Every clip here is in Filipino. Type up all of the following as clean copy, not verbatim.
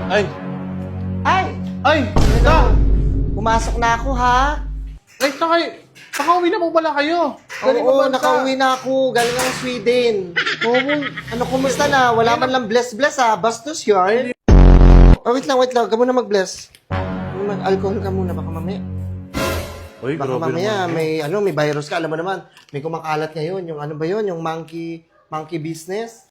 Ay! Ay! Ay! Hello! Pumasok na ako, ha? Ay, nakauwi na po pala kayo. Galing Oo, mo bansa. nakauwi na ako. Galing ng Sweden. Ano, kumusta na? Wala man lang bless-bless, ha? Bastos yun. Oh, wait lang. Huwag ka muna mag-bless. Mag-alcohol ka muna, baka mamaya. Uy, Baka grabe mamaya, naman. may virus ka. Alam mo naman, may kumakalat ngayon. Yung ano ba yun? Yung monkey business.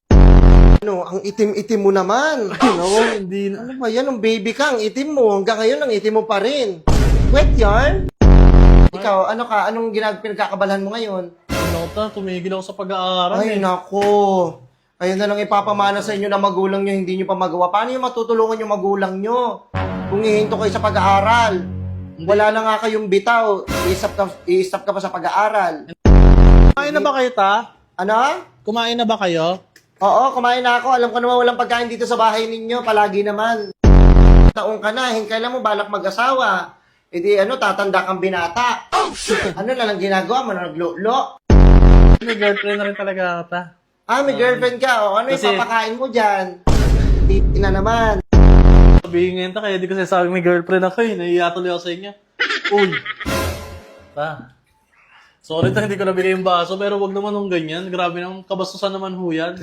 Ano, ang itim-itim mo naman. Oo, hindi na. Ano ba yan? Ang baby ka, ang itim mo. Hanggang ngayon, ang itim mo pa rin. Wet yarn? Ikaw, ano ka? Anong pinagkakabalan mo ngayon? Ano ta, tumigil ako sa pag-aaral Ay, eh. nako. Ayun na lang ipapamana sa inyo na magulang nyo, hindi nyo pa magawa. Paano yung matutulungan yung magulang nyo? Kung hihinto kayo sa pag-aaral. Wala na nga kayong bitaw. I-stop ka pa sa pag-aaral. Kumain na ba kayo, ta? Ano? Kumain na ba kayo? Oo, kumain na ako. Alam ko naman walang pagkain dito sa bahay ninyo. Palagi naman. Taong ka na, kailan mo balak mag-asawa? E di tatanda kang binata. Ano na lang ginagawa mo? Naglulo? May girlfriend na rin talaga ako, ta. Ah, may girlfriend ka. O, ano yung Kasi- papakain mo dyan? Titi na naman. Sabihin ngayon ta, kaya di ko sasabing may girlfriend ako eh. Nahiya tuloy ako sa inyo. Uy! Ta. Sorry ta, hindi ko nabigay yung baso, pero wag naman nung ganyan. Grabe naman, kabastusan naman ho yan.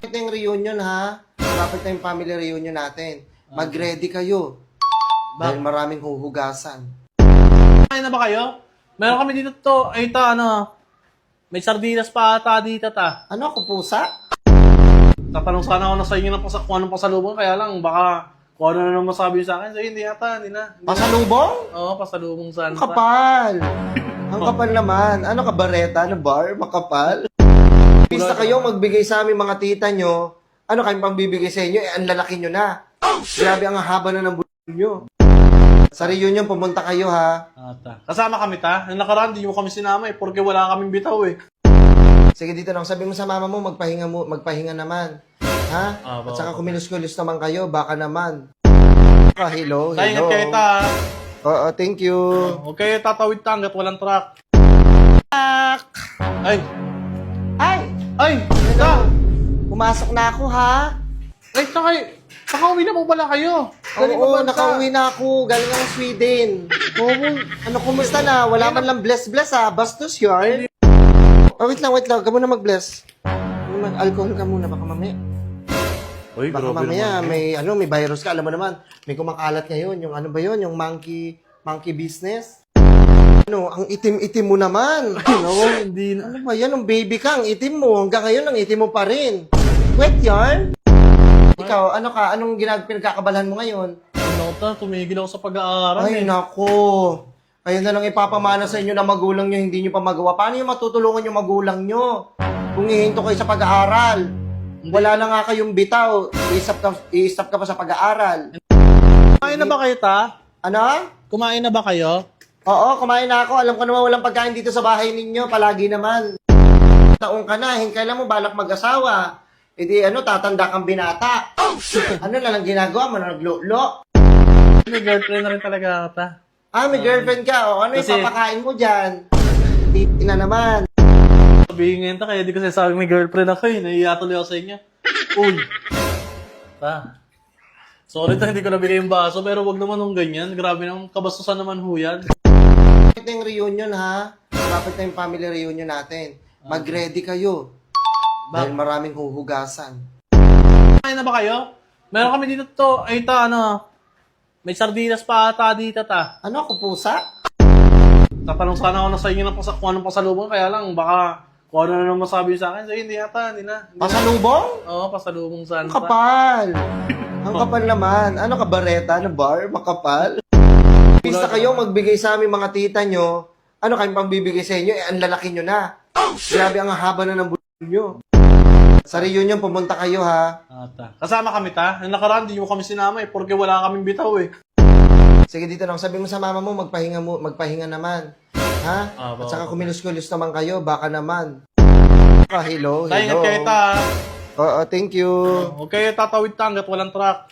Ito yung reunion, ha? Malapit na yung family reunion natin. Mag-ready kayo. Dahil maraming huhugasan. Kumain na ba kayo? Meron kami dito to. Ay ta, may sardinas pa ata dito ta. Ano ako, pusa? Tatanong sana ako na sa inyo ng kung anong pasalubong, kaya lang baka kung ano na naman masabi sa akin. So, hindi yata, hindi na. Pasalubong? Oo, pasalubong sana. Ang kapal. Ang kapal naman. Ano ka, bareta? Ano, bar? Makapal? Pista kayo magbigay sa aming mga tita nyo. Ano kayong pambibigay sa inyo? Ang lalaki nyo na. Grabe, ang haba na ng bulo nyo. Sa reunion, pumunta kayo, ha? Ata. Kasama kami ta. Yung nakaraan, di mo kami sinama eh, porque wala kaming bitaw eh. Sige, dito lang. Sabi mo sa mama mo, magpahinga naman. Ha? At saka kumilos-kulos naman kayo, baka naman. Hello, Tayo ingat kayo ta. Oo, thank you. Huwag kayo tatawid ta hanggat walang truck. Ay! Ay! Ay! Hello! Pumasok na ako, ha? Ay, nakauwi na po pala kayo. Galing mo Oo, bansa. nakauwi na ako. Galing ng Sweden. Ano, kumusta na? Wala man lang bless-bless, ha? Bastos yun. Oh, wait lang. Huwag ka muna mag-bless. Mag-alcohol ka muna, baka mamaya. Uy, Baka grabe mamaya, naman. may virus ka. Alam mo naman, may kumakalat ngayon. Yung ano ba yun? Yung monkey business. Ano, ang itim-itim mo naman. Oo, hindi na. Ano ba yan? Ang baby ka, ang itim mo. Hanggang ngayon, ang itim mo pa rin. Wet yarn? Ikaw, ano ka? Anong pinagkakabalan mo ngayon? Ano ta, tumigil ako sa pag-aaral Ay, eh. nako. Ayun na lang ipapamana sa inyo na magulang nyo, hindi nyo pa magawa. Paano yung matutulungan yung magulang nyo? Kung hihinto kayo sa pag-aaral. Wala na nga kayong bitaw. I-stop ka pa sa pag-aaral. Kumain na ba kayo ta? Ano? Kumain na ba kayo? Oo, kumain na ako. Alam ko naman walang pagkain dito sa bahay ninyo. Palagi naman. Taong ka na, kailan mo balak mag-asawa? E di tatanda kang binata. Ano na lang ginagawa mo? Naglulo? May girlfriend na rin talaga ako ta. Ah, may girlfriend ka. O, ano yung Kasi- papakain mo dyan? Titi na naman. Sabihin ngayon ta, kaya di ko sasabing may girlfriend ako eh. Nahiya tuloy ako sa inyo. Uy! Ta. Sorry ta, hindi ko nabigay yung baso, pero wag naman nung ganyan. Grabe naman, kabastusan naman ho yan. Ito yung reunion, ha? Malapit na yung family reunion natin. Mag-ready kayo. Dahil maraming huhugasan. Kumain na ba kayo? Meron kami dito to. Ay ta, may sardinas pa ata dito ta. Ano ako, pusa? Tatanong sana ako na sa inyo ng kung anong pasalubong, kaya lang baka kung ano na naman masabi sa akin. So, hindi yata, hindi na. Pasalubong? Oo, pasalubong sana. Ang kapal. Ang kapal naman. Ano ka, bareta? Ano, bar? Makapal? Pista kayo magbigay sa aming mga tita nyo. Ano kayong pambibigay sa inyo? Ang lalaki nyo na. Grabe, ang haba na ng bulo nyo. Sa reunion, pumunta kayo, ha? Ata. Kasama kami ta. Yung nakaraan, di mo kami sinama eh, porque wala kaming bitaw eh. Sige, dito lang. Sabi mo sa mama mo, magpahinga naman. Ha? At saka kumilos-kulos naman kayo, baka naman. Hello, Tayo ingat kayo ta. Oo, thank you. Huwag kayo tatawid ta hanggat walang truck.